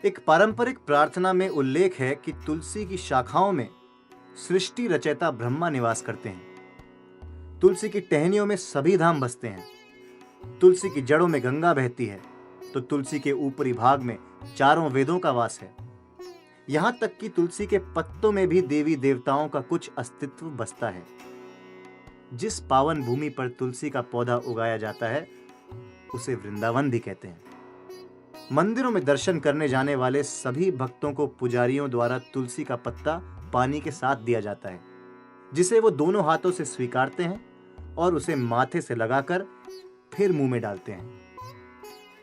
एक पारंपरिक प्रार्थना में उल्लेख है कि तुलसी की शाखाओं में सृष्टि रचयिता ब्रह्मा निवास करते हैं। तुलसी की टहनियों में सभी धाम बसते हैं। तुलसी की जड़ों में गंगा बहती है तो तुलसी के ऊपरी भाग में चारों वेदों का वास है। यहां तक कि तुलसी के पत्तों में भी देवी देवताओं का कुछ अस्तित्व बसता है। जिस पावन भूमि पर तुलसी का पौधा उगाया जाता है उसे वृंदावन भी कहते हैं। मंदिरों में दर्शन करने जाने वाले सभी भक्तों को पुजारियों द्वारा तुलसी का पत्ता पानी के साथ दिया जाता है, जिसे वो दोनों हाथों से स्वीकारते हैं और उसे माथे से लगाकर फिर मुंह में डालते हैं।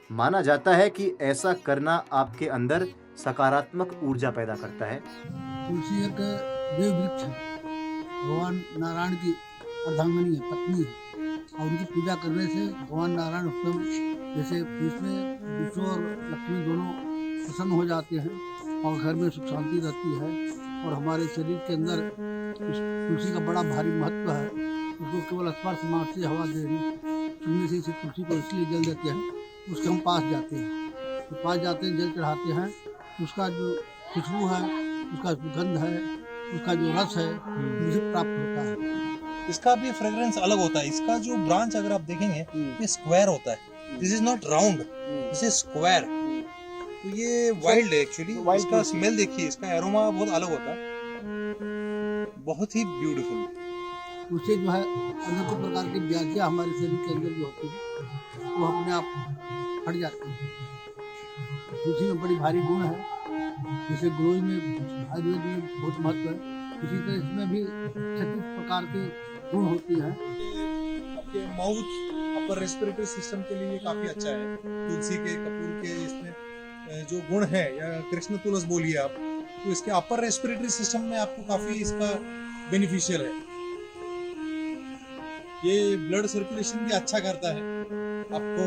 माना जाता है कि ऐसा करना आपके अंदर सकारात्मक ऊर्जा पैदा करता है। तुलसी एक देव वृक्ष है, भगवान नारायण की अर्धांगिनी है, पत्नी है, और उनकी पूजा करने से भगवान नारायण स्वयं जैसे इसमें विष्णु और लक्ष्मी दोनों प्रसन्न हो जाते हैं और घर में सुख शांति रहती है। और हमारे शरीर के अंदर इस तुलसी का बड़ा भारी महत्व है। उसको केवल स्पर्श मात्र से हवा देने सुनने से इसे तुलसी को इसलिए जल देते हैं, उसके हम पास जाते हैं, तो पास जाते हैं, जल चढ़ाते हैं, उसका जो खुशबू है, उसका सुगंध है, उसका जो रस है, मुझे प्राप्त होता है। इसका भी फ्रेग्रेंस अलग होता है। इसका जो ब्रांच अगर आप देखेंगे ये स्क्वायर होता है। This is not round, this is square. तो ये वाइल्ड है एक्चुअली। इसका स्मेल देखिए, इसका एरोमा बहुत अलग होता है, बहुत ही ब्यूटीफुल। उससे जो है अनेकों प्रकार की व्याधियां हमारे शरीर के अंदर जो होती है वो अपने आप हट जाती है। तुलसी में बड़ी भारी गुण है, जैसे ग्लोई में आयुर्वेद में बहुत महत्व है, उसी तरह इसमें भी 36 प्रकार के गुण होती है। आपके माउथ अपर रेस्पिरेटरी सिस्टम के लिए काफी अच्छा है। तुलसी के, कपूर के इसमें जो गुण है, या कृष्ण तुलस बोलिए आप, तो इसके अपर रेस्पिरेटरी सिस्टम में आपको काफी इसका बेनिफिशियल है। ये ब्लड सर्कुलेशन भी अच्छा करता है, आपको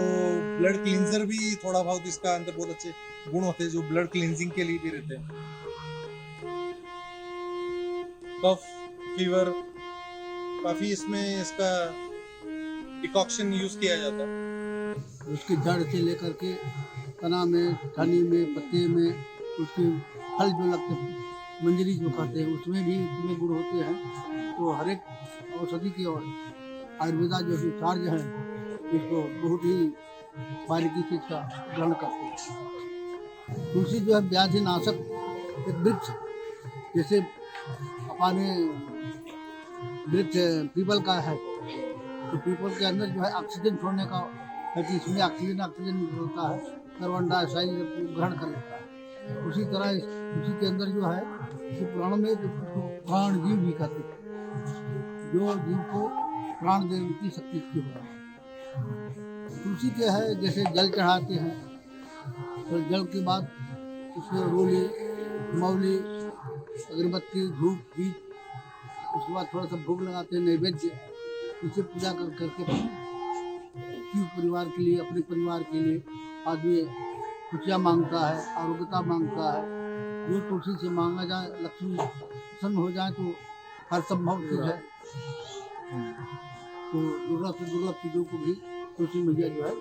ब्लड क्लींजर भी थोड़ा बहुत इसका अंदर बहुत अच्छे गुण होते हैं जो ब्लड क्लींजिंग के लिए भी रहते हैं। कफ, फीवर, काफी इसमें इसका डिकॉक्शन यूज किया जाता है। उसकी जड़ से लेकर के तना में, ठानी में, पत्ते में, उसके फल जो लगते हैं, मंजरी जो कहते हैं, उसमें भी इतने गुण होते हैं। तो हर एक औषधि की और आयुर्वेदा जो भी कार्य है, इसको बहुत ही बारीकी से इसका ग्रहण करते हैं। तुलसी जो है व्याधि नाशक एक वृक्ष, जैसे अपने वृक्ष पीपल का है, तो पीपल के अंदर जो है ऑक्सीजन छोड़ने का है कि इसमें ऑक्सीजन निकलता है, कार्बन डाइऑक्साइड ग्रहण कर लेता है। उसी तरह उसी के अंदर जो है प्राण में प्राण जीव भी कहते हैं, जो जीव को प्राण देने की शक्ति की होती है। तुलसी के है जैसे जल चढ़ाते हैं, तो जल के बाद उसमें रोली, मौली, अगरबत्ती, धूप, दीप, उसके बाद थोड़ा सा भोग लगाते हैं, नैवेद्य, इसे पूजा करके शिव परिवार के लिए, अपने परिवार के लिए आदमी खुशियाँ मांगता है, आरोग्यता मांगता है। जो तुलसी से मांगा जाए, लक्ष्मी प्रसन्न हो जाए तो हर संभव चीज है। तो दुर्लभ से दुर्लभ चीजों को भी तुलसी मैया जो है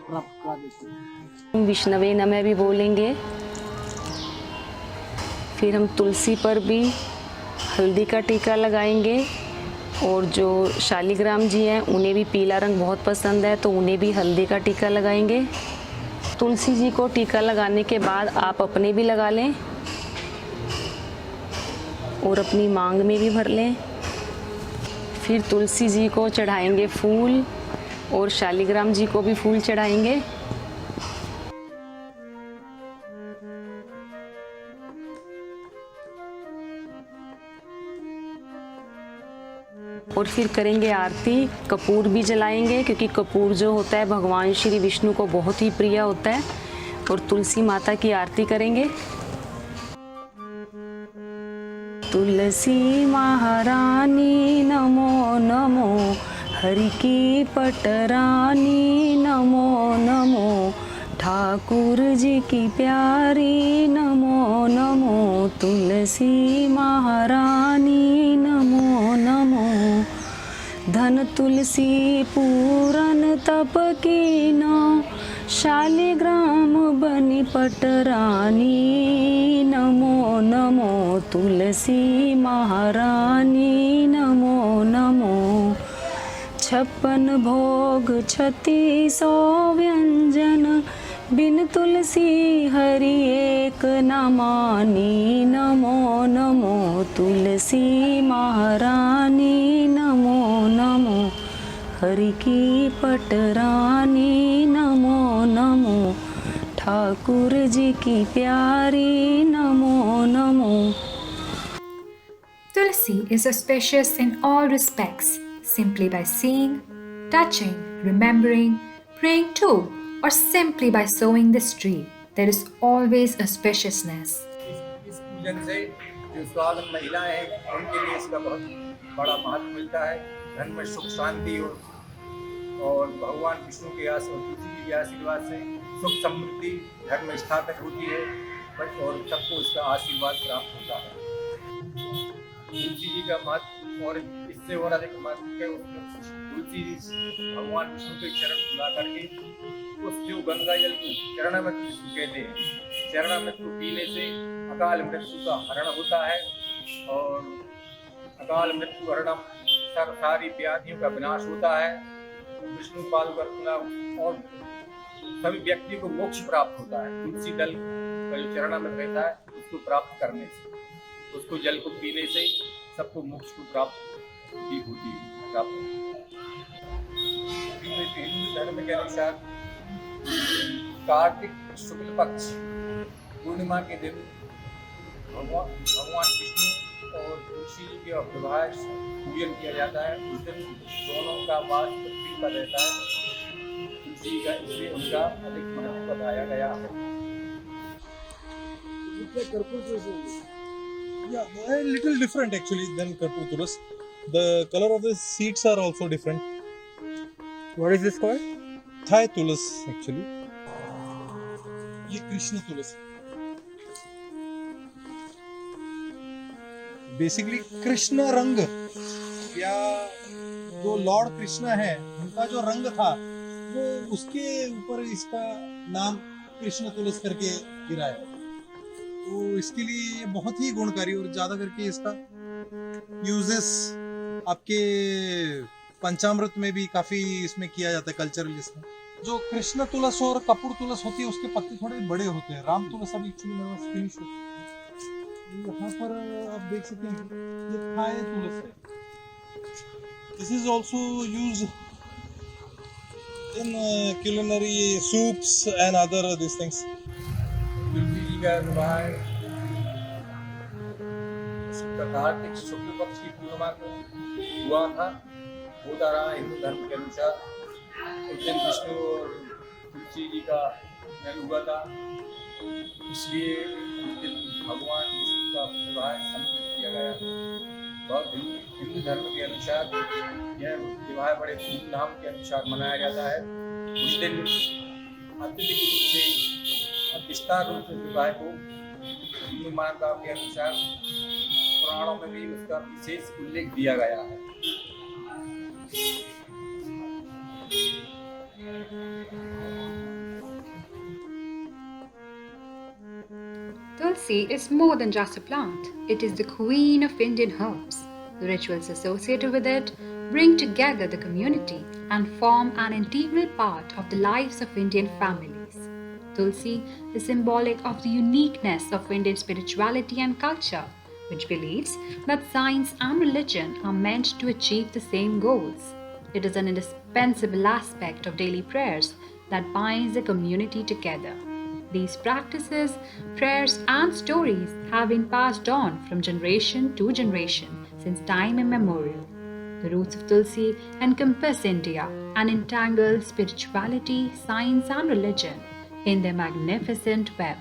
प्राप्त करा देती है। विष्णवे नमः भी बोलेंगे, फिर हम तुलसी पर भी हल्दी का टीका लगाएंगे। और जो शालिग्राम जी हैं उन्हें भी पीला रंग बहुत पसंद है, तो उन्हें भी हल्दी का टीका लगाएंगे। तुलसी जी को टीका लगाने के बाद आप अपने भी लगा लें और अपनी मांग में भी भर लें। फिर तुलसी जी को चढ़ाएंगे फूल और शालिग्राम जी को भी फूल चढ़ाएंगे। और फिर करेंगे आरती, कपूर भी जलाएंगे, क्योंकि कपूर जो होता है भगवान श्री विष्णु को बहुत ही प्रिय होता है। और तुलसी माता की आरती करेंगे। तुलसी महारानी नमो नमो, हरि की पटरानी नमो नमो, ठाकुर जी की प्यारी नमो नमो, तुलसी महारानी नमो नमो। धन तुलसी पूरन तप कीनो, शालिग्राम बनी पटरानी। नमो नमो तुलसी महारानी, नमो नमो। 56 भोग 3600 व्यंजन, बिन तुलसी हरि एक न मानी। नमो नमो तुलसी महारानी, नमो नमो। हरि की पटरानी, नमो नमो। ठाकुर जी की प्यारी, Namo Namo. Tulsi is auspicious in all respects, simply by seeing, touching, remembering, praying to, or simply by sowing this tree. There is always auspiciousness. इस पूजन से जो स्वागत महिलाएं हैं उनके लिए इसका बहुत बड़ा महत्व मिलता है। धन में सुख शांति और भगवान विष्णु के तुलसी जी के आशीर्वाद से सुख समृद्धि घर में स्थापित होती है और सबको इसका आशीर्वाद प्राप्त होता है। तुलसी जी का महत्व और इससे और अधिक महत्व है। तुलसी जी भगवान विष्णु के चरण छुआ करके उस जो गंगा जल को चरणामृत्यु कहते हैं, चरणामृत्यु पीने से अकाल मृत्यु का हरण होता है और अकाल मृत्यु हरणम सारी व्याधियों का विनाश होता है। विष्णु पाद करना और सभी व्यक्ति को मोक्ष प्राप्त होता है। तुलसी दल का जो चरणामृत रहता है उसको प्राप्त करने से, उसको जल को पीने से सबको मोक्ष को प्राप्त भी होती है। हिंदू धर्म के अनुसार कार्तिक शुक्ल पक्ष पूर्णिमा के दिन भगवान विष्णु और तुलसी जी के विवाह पूजन किया जाता है। उस दिन दोनों का वास पृथ्वी पर रहता है तुलसी का, इसलिए उनका अधिक महत्व बताया गया है। Yeah, a little different actually than Karpur Tulas. The color of the seeds are also different. What is this called? Thai Tulas actually. ये कृष्ण तुलस बेसिकली कृष्ण रंग या जो लॉर्ड कृष्ण है उनका जो रंग था वो उसके ऊपर इसका नाम कृष्ण तुलस करके गिरा है। तो इसके लिए ये बहुत ही गुणकारी और ज्यादा करके इसका यूजेस आपके पंचामृत में भी काफी इसमें किया जाता है कल्चरल। इसमें जो कृष्ण तुलस और कपूर तुलस होती है उसके पत्ते थोड़े बड़े होते हैं। राम तुलस अभी एक्चुअली मेरे पास फिनिश होती है। यहाँ पर आप देख सकते हैं ये थाई तुलस है। This is also use in culinary soups and other these things. Tulsi ji का विवाह कार्तिक शुक्ल पक्ष की पूर्णिमा को हुआ था, होता रहा हिंदू धर्म के अनुसार। उस दिन विष्णु और तुलसी जी का जन्म हुआ था, इसलिए उस दिन भगवान विष्णु का विवाह सम्मिलित किया गया। बहुत हिंदू धर्म के अनुसार यह विवाह बड़े धूमधाम के अनुसार मनाया जाता है। उस दिन अत्यधिक रूप से विस्तार रूप से विवाह को हिंदू मान्यता के अनुसार पुराणों में भी उसका विशेष उल्लेख दिया गया है। Tulsi is more than just a plant. It is the queen of Indian herbs. The rituals associated with it bring together the community and form an integral part of the lives of Indian families. Tulsi is symbolic of the uniqueness of Indian spirituality and culture, which believes that science and religion are meant to achieve the same goals. It is an indispensable aspect of daily prayers that binds the community together. These practices, prayers and stories have been passed on from generation to generation since time immemorial. The roots of Tulsi encompass India and entangle spirituality, science and religion in their magnificent web.